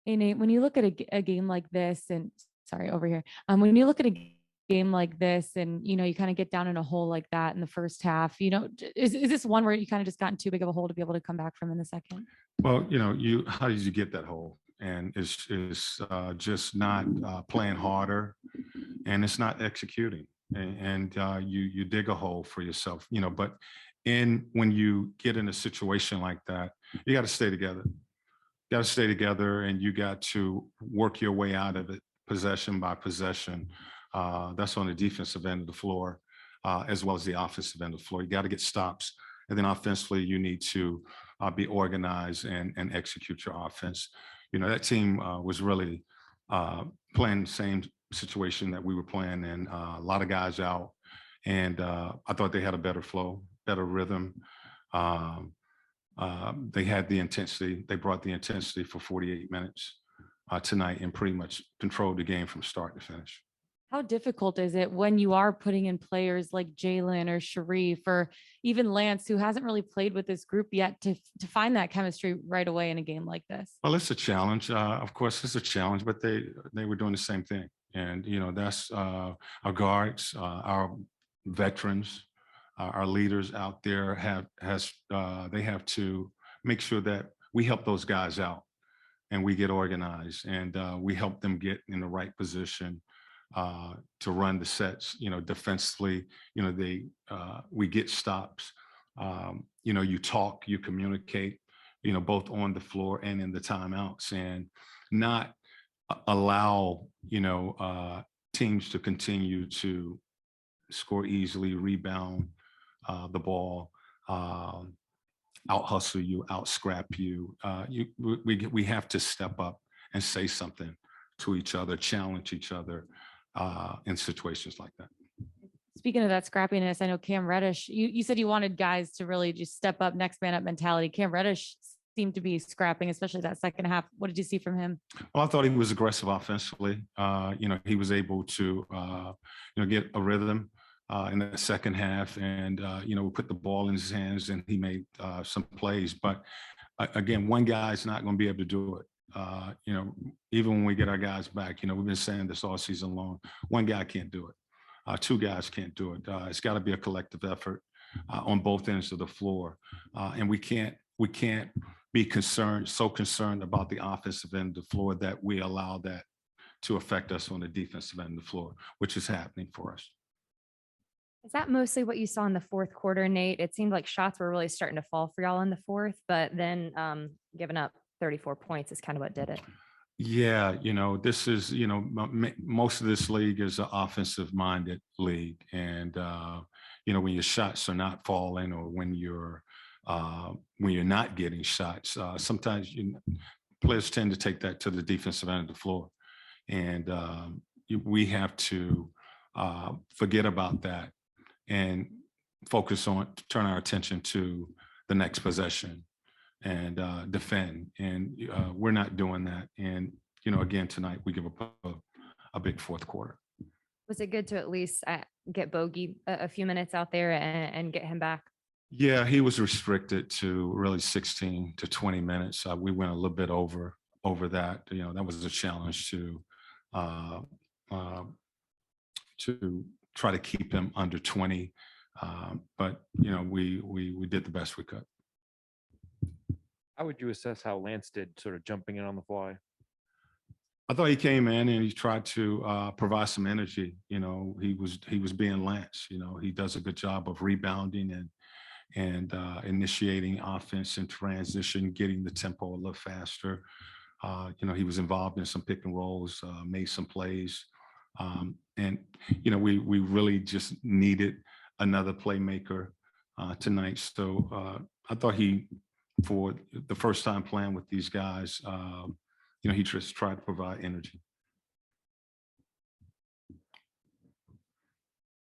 Hey Nate, when you look at a game like this, and sorry, over here, when you look at a game like this, and you kind of get down in a hole like that in the first half, is this one where you kind of just got in too big of a hole to be able to come back from in the second? Well, you how did you get that hole? And it's just not playing harder, and it's not executing. And you dig a hole for yourself, But in when you get in a situation like that, you got to stay together. You got to stay together, and you got to work your way out of it, possession by possession. That's on the defensive end of the floor, as well as the offensive end of the floor. You got to get stops, and then offensively, you need to be organized and execute your offense. That team was really playing the same situation that we were playing in. A lot of guys out, and I thought they had a better flow, better rhythm. Um, they had the intensity. They brought the intensity for 48 minutes tonight and pretty much controlled the game from start to finish. How difficult is it when you are putting in players like Jalen or Sharif or even Lance, who hasn't really played with this group yet, to find that chemistry right away in a game like this? Well, it's a challenge. Of course, it's a challenge, but they were doing the same thing. And that's our guards, our veterans, our leaders out there they have to make sure that we help those guys out and we get organized and we help them get in the right position to run the sets. Defensively, we get stops. You talk, you communicate, both on the floor and in the timeouts, and not allow teams to continue to score easily, rebound the ball, out hustle you, out scrap you. We have to step up and say something to each other, challenge each other in situations like that. Speaking of that scrappiness, I know Cam Reddish, you said you wanted guys to really just step up, next man up mentality. Cam Reddish seemed to be scrapping, especially that second half. What did you see from him? Well, I thought he was aggressive offensively. He was able to, get a rhythm in the second half, and we put the ball in his hands, and he made some plays. But again, one guy is not going to be able to do it. Even when we get our guys back, we've been saying this all season long. One guy can't do it. Two guys can't do it. It's got to be a collective effort on both ends of the floor, and we can't be so concerned about the offensive end of the floor that we allow that to affect us on the defensive end of the floor, which is happening for us. Is that mostly what you saw in the fourth quarter, Nate? It seemed like shots were really starting to fall for y'all in the fourth, but then giving up 34 points is kind of what did it. Yeah, this is, most of this league is an offensive minded league. And, when your shots are not falling, or when you're not getting shots, sometimes players tend to take that to the defensive end of the floor. And we have to forget about that and turn our attention to the next possession and defend. And we're not doing that. And, again, tonight we give up a big fourth quarter. Was it good to at least get Bogey a few minutes out there and get him back? Yeah, he was restricted to really 16 to 20 minutes. We went a little bit over that. That was a challenge to try to keep him under 20. But we did the best we could. How would you assess how Lance did, sort of jumping in on the fly? I thought he came in and he tried to provide some energy. He was being Lance. He does a good job of rebounding and initiating offense and transition, getting the tempo a little faster. He was involved in some pick and rolls, made some plays, and we really just needed another playmaker tonight. So I thought for the first time playing with these guys, he just tried to provide energy.